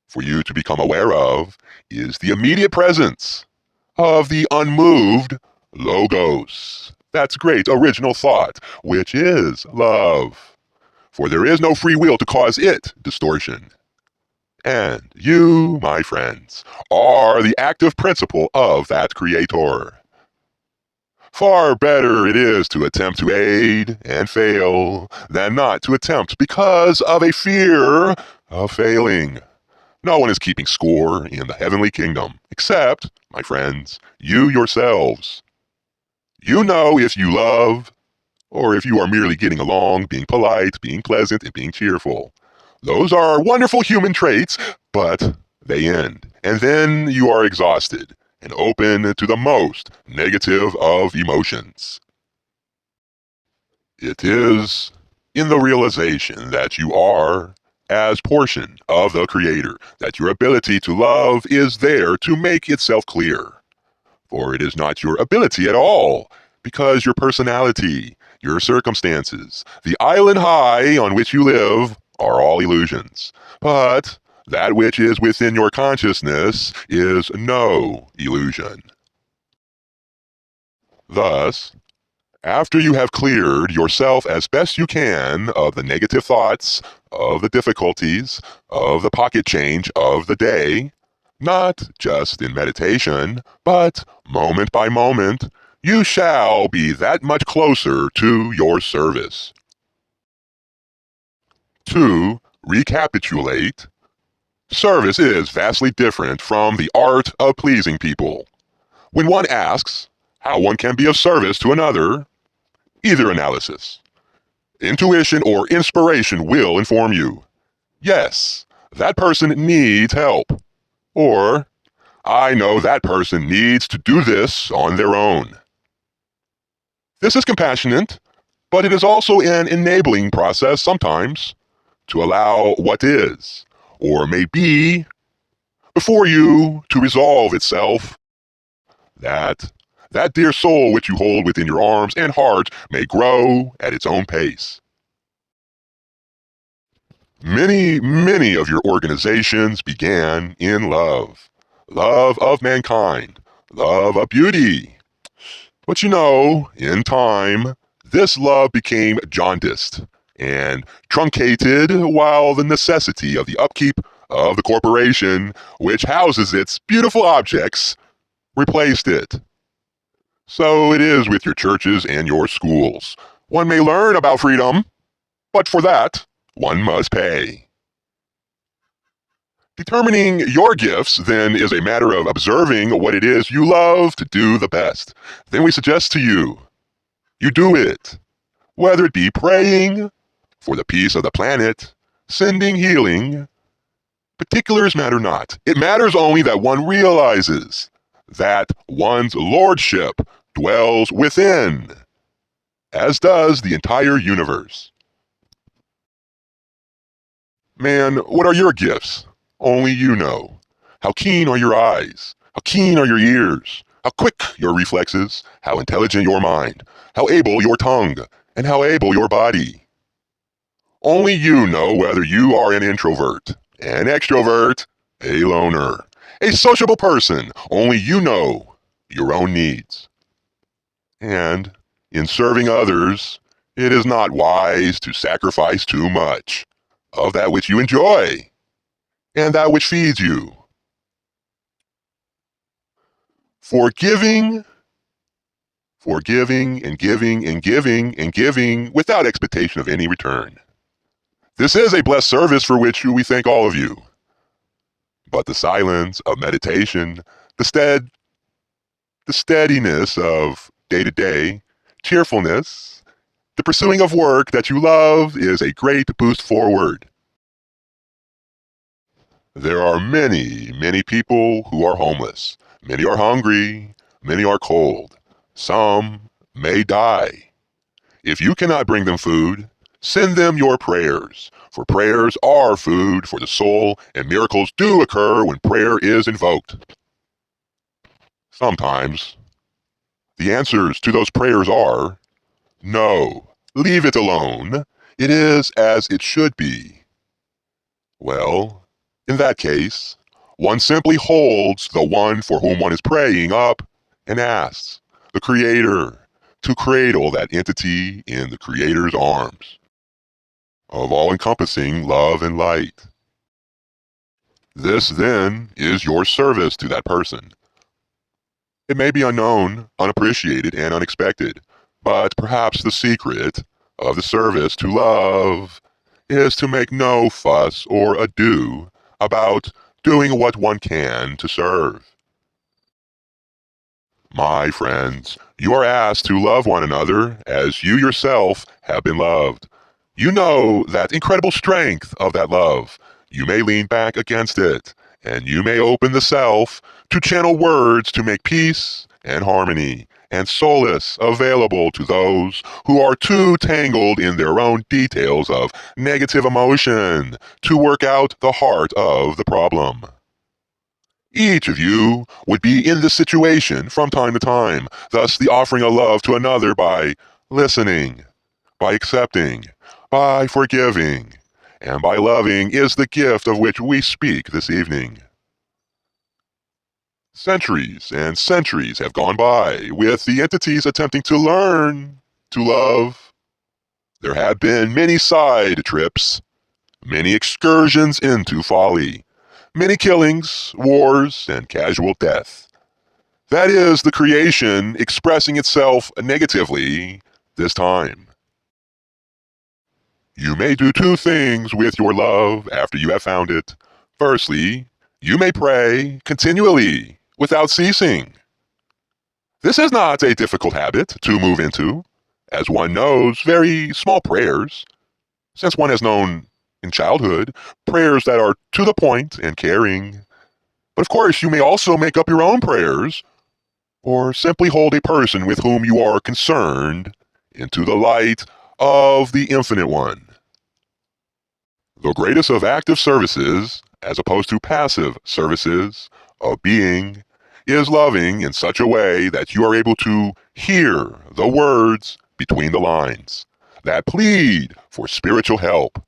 for you to become aware of is the immediate presence of the unmoved logos. That's great original thought, which is love. For there is no free will to cause it distortion. And you, my friends, are the active principle of that creator. Far better it is to attempt to aid and fail than not to attempt because of a fear of failing. No one is keeping score in the heavenly kingdom, except, my friends, you yourselves. You know if you love, or if you are merely getting along, being polite, being pleasant, and being cheerful. Those are wonderful human traits, but they end. And then you are exhausted and open to the most negative of emotions. It is in the realization that you are as portion of the Creator, that your ability to love is there to make itself clear. For it is not your ability at all, because your personality, your circumstances, the island high on which you live are all illusions. But that which is within your consciousness is no illusion. Thus, after you have cleared yourself as best you can of the negative thoughts, of the difficulties, of the pocket change of the day, not just in meditation, but moment by moment, you shall be that much closer to your service. To recapitulate, service is vastly different from the art of pleasing people. When one asks how one can be of service to another, either analysis, intuition, or inspiration will inform you. Yes, that person needs help. Or, I know that person needs to do this on their own. This is compassionate, but it is also an enabling process sometimes to allow what is, or may be, before you to resolve itself, that dear soul which you hold within your arms and heart may grow at its own pace. Many of your organizations began in love. Love of mankind. Love of beauty. But you know, in time, this love became jaundiced and truncated while the necessity of the upkeep of the corporation, which houses its beautiful objects, replaced it. So it is with your churches and your schools. One may learn about freedom, but for that, one must pay. Determining your gifts, then, is a matter of observing what it is you love to do the best. Then we suggest to you, you do it. Whether it be praying for the peace of the planet, sending healing, particulars matter not. It matters only that one realizes that one's lordship dwells within, as does the entire universe. Man, what are your gifts? Only you know. How keen are your eyes? How keen are your ears? how quick your reflexes, how intelligent your mind, how able your tongue, and how able your body. Only you know whether you are an introvert, an extrovert, a loner, a sociable person. Only you know your own needs. And in serving others, it is not wise to sacrifice too much of that which you enjoy and that which feeds you. Forgiving, forgiving, and giving, and giving, and giving without expectation of any return. This is a blessed service for which we thank all of you. But the silence of meditation, the steadiness of day-to-day, cheerfulness, the pursuing of work that you love is a great boost forward. There are many, many people who are homeless. Many are hungry. Many are cold. Some may die. If you cannot bring them food, send them your prayers, for prayers are food for the soul, and miracles do occur when prayer is invoked. Sometimes, the answers to those prayers are, no, leave it alone. It is as it should be. Well, in that case, one simply holds the one for whom one is praying up and asks the Creator to cradle that entity in the Creator's arms of all-encompassing love and light. This, then, is your service to that person. It may be unknown, unappreciated, and unexpected, but perhaps the secret of the service to love is to make no fuss or ado about doing what one can to serve. My friends, you are asked to love one another as you yourself have been loved. You know that incredible strength of that love. You may lean back against it, and you may open the self to channel words to make peace and harmony and solace available to those who are too tangled in their own details of negative emotion to work out the heart of the problem. Each of you would be in this situation from time to time, thus the offering of love to another by listening, by accepting, by forgiving, and by loving is the gift of which we speak this evening. Centuries and centuries have gone by with the entities attempting to learn to love. There have been many side trips, many excursions into folly, many killings, wars, and casual death. That is the creation expressing itself negatively this time. You may do two things with your love after you have found it. Firstly, you may pray continually without ceasing. This is not a difficult habit to move into, as one knows very small prayers, since one has known in childhood prayers that are to the point and caring. But of course, you may also make up your own prayers, or simply hold a person with whom you are concerned into the light of the Infinite One. The greatest of active services, as opposed to passive services, of being, is loving in such a way that you are able to hear the words between the lines that plead for spiritual help.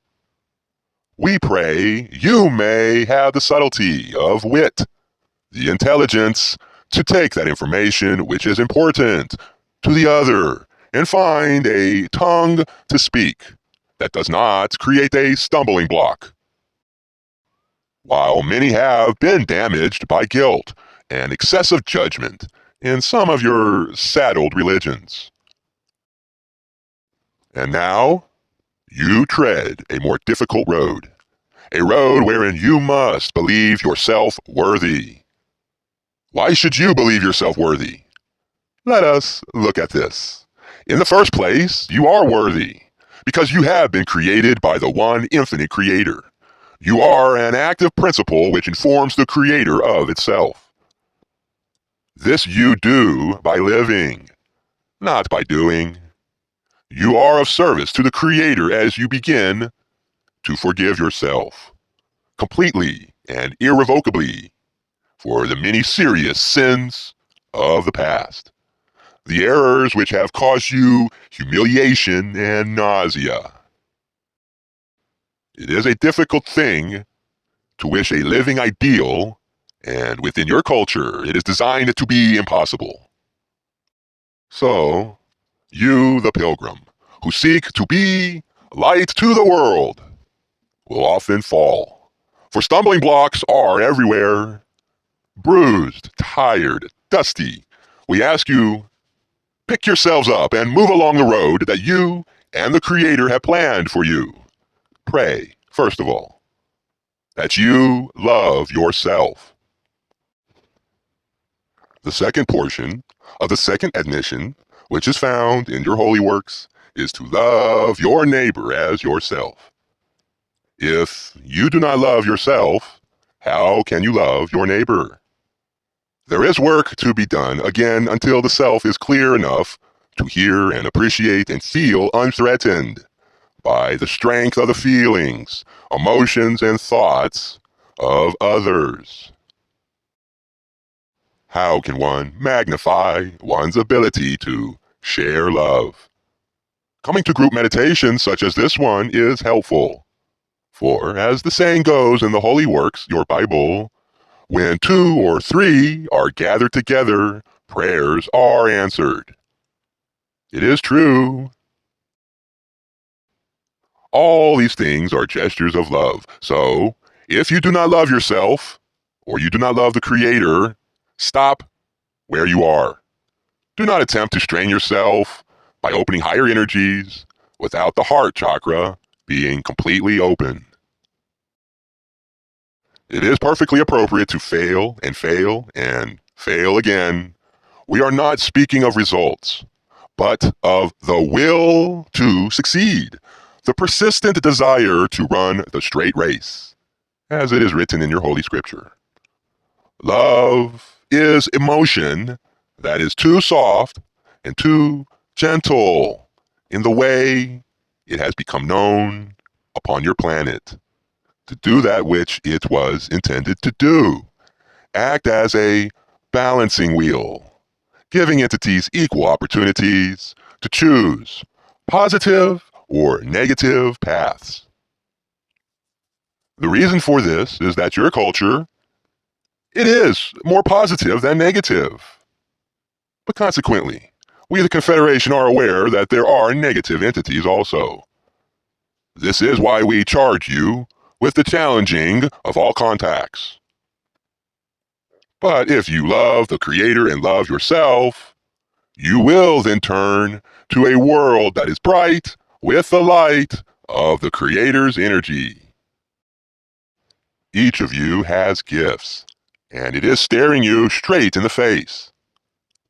We pray you may have the subtlety of wit, the intelligence to take that information which is important to the other and find a tongue to speak that does not create a stumbling block. While many have been damaged by guilt and excessive judgment in some of your saddled religions. And now, you tread a more difficult road, a road wherein you must believe yourself worthy. Why should you believe yourself worthy? Let us look at this. In the first place, you are worthy, because you have been created by the one infinite creator. You are an active principle which informs the creator of itself. This you do by living, not by doing. You are of service to the creator as you begin to forgive yourself, completely and irrevocably, for the many serious sins of the past. The errors which have caused you humiliation and nausea. It is a difficult thing to wish a living ideal, and within your culture, it is designed to be impossible. So, you, the pilgrim, who seek to be light to the world, will often fall. For stumbling blocks are everywhere. Bruised, tired, dusty. We ask you, pick yourselves up and move along the road that you and the Creator have planned for you. Pray, first of all, that you love yourself. The second portion of the second admonition, which is found in your holy works, is to love your neighbor as yourself. If you do not love yourself, how can you love your neighbor? There is work to be done, again, until the self is clear enough to hear and appreciate and feel unthreatened by the strength of the feelings, emotions, and thoughts of others. How can one magnify one's ability to share love? Coming to group meditation such as this one is helpful. For, as the saying goes in the holy works, your Bible, when 2 or 3 are gathered together, prayers are answered. It is true. All these things are gestures of love. So, if you do not love yourself, or you do not love the Creator, stop where you are. Do not attempt to strain yourself by opening higher energies without the heart chakra being completely open. It is perfectly appropriate to fail and fail and fail again. We are not speaking of results, but of the will to succeed, the persistent desire to run the straight race, as it is written in your holy scripture. Love is emotion that is too soft and too gentle in the way it has become known upon your planet to do that which it was intended to do. Act as a balancing wheel, giving entities equal opportunities to choose positive or negative paths. The reason for this is that your culture, it is more positive than negative. But consequently, we the Confederation are aware that there are negative entities also. This is why we charge you with the challenging of all contacts. But if you love the Creator and love yourself, you will then turn to a world that is bright with the light of the Creator's energy. Each of you has gifts, and it is staring you straight in the face.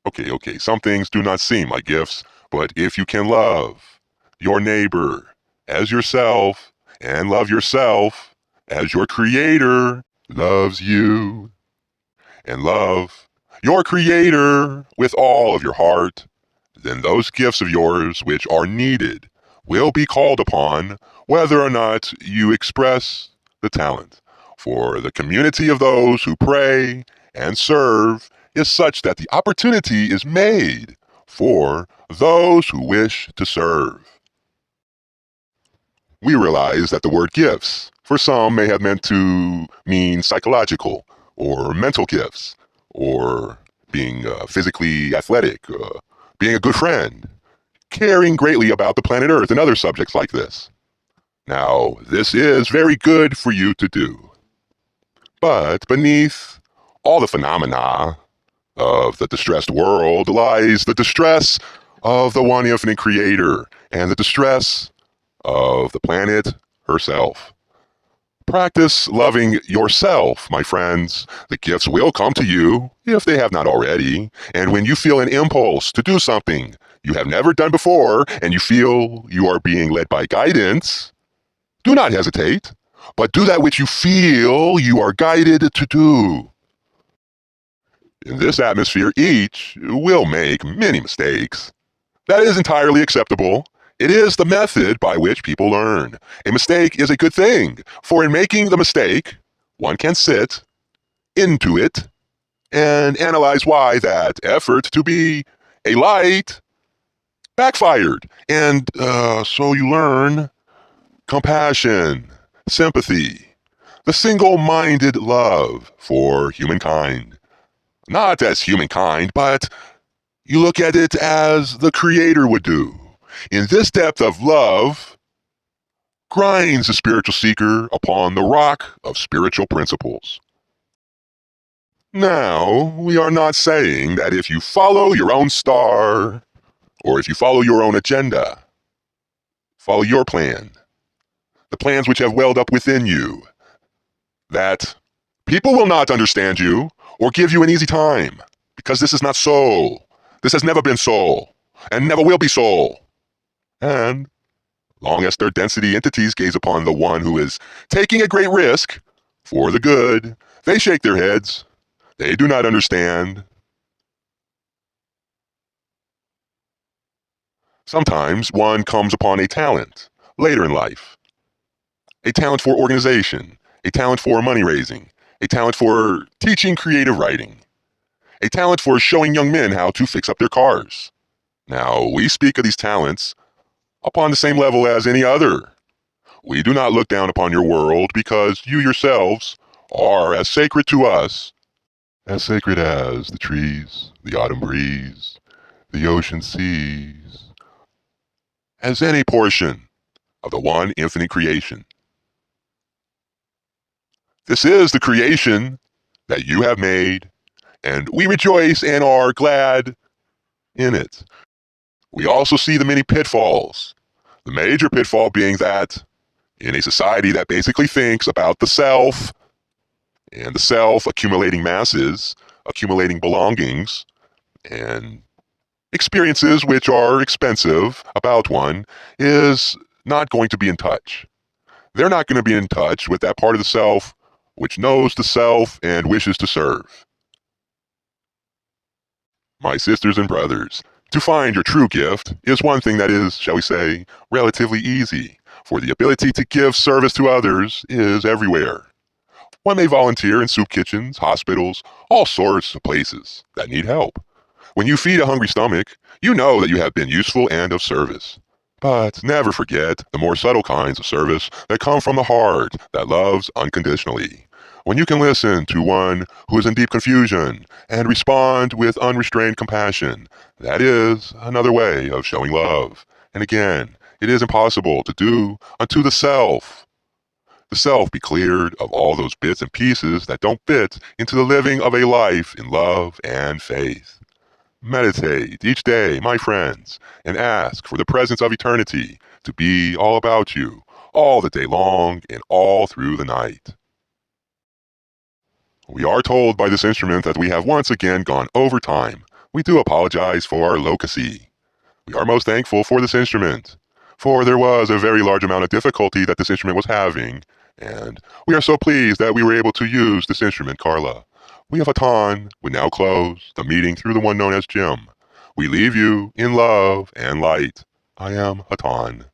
Okay, some things do not seem like gifts, but if you can love your neighbor as yourself and love yourself as your Creator loves you, and love your Creator with all of your heart, then those gifts of yours which are needed will be called upon whether or not you express the talent. For the community of those who pray and serve is such that the opportunity is made for those who wish to serve. We realize that the word gifts for some may have meant to mean psychological or mental gifts, or being physically athletic, being a good friend, caring greatly about the planet Earth and other subjects like this. Now, this is very good for you to do. But beneath all the phenomena of the distressed world lies the distress of the one infinite Creator and the distress of the planet herself. Practice loving yourself, my friends. The gifts will come to you, if they have not already. And when you feel an impulse to do something you have never done before, and you feel you are being led by guidance, do not hesitate, but do that which you feel you are guided to do. In this atmosphere, each will make many mistakes. That is entirely acceptable. It is the method by which people learn. A mistake is a good thing, for in making the mistake, one can sit into it and analyze why that effort to be a light backfired. And so you learn compassion, sympathy, the single-minded love for humankind. Not as humankind, but you look at it as the Creator would do. In this depth of love, grinds the spiritual seeker upon the rock of spiritual principles. Now, we are not saying that if you follow your own star, or if you follow your own agenda, follow your plan, the plans which have welled up within you, that people will not understand you or give you an easy time, because this is not soul. This has never been soul, and never will be soul. And long as their density entities gaze upon the one who is taking a great risk for the good, they shake their heads. They do not understand. Sometimes one comes upon a talent later in life, a talent for organization, a talent for money raising, a talent for teaching creative writing, a talent for showing young men how to fix up their cars. Now, we speak of these talents upon the same level as any other. We do not look down upon your world because you yourselves are as sacred to us, as sacred as the trees, the autumn breeze, the ocean seas, as any portion of the one infinite creation. This is the creation that you have made, and we rejoice and are glad in it. We also see the many pitfalls, the major pitfall being that in a society that basically thinks about the self, and the self accumulating masses, accumulating belongings, and experiences which are expensive about one, is not going to be in touch. They're not going to be in touch with that part of the self which knows the self and wishes to serve. My sisters and brothers, to find your true gift is one thing that is, shall we say, relatively easy, for the ability to give service to others is everywhere. One may volunteer in soup kitchens, hospitals, all sorts of places that need help. When you feed a hungry stomach, you know that you have been useful and of service. But never forget the more subtle kinds of service that come from the heart that loves unconditionally. When you can listen to one who is in deep confusion and respond with unrestrained compassion, that is another way of showing love. And again, it is impossible to do unto the self be cleared of all those bits and pieces that don't fit into the living of a life in love and faith. Meditate each day, my friends, and ask for the presence of eternity to be all about you, all the day long and all through the night. We are told by this instrument that we have once again gone over time. We do apologize for our loquacy. We are most thankful for this instrument, for there was a very large amount of difficulty that this instrument was having, and we are so pleased that we were able to use this instrument, Carla. We of Hatan would now close the meeting through the one known as Jim. We leave you in love and light. I am Hatan.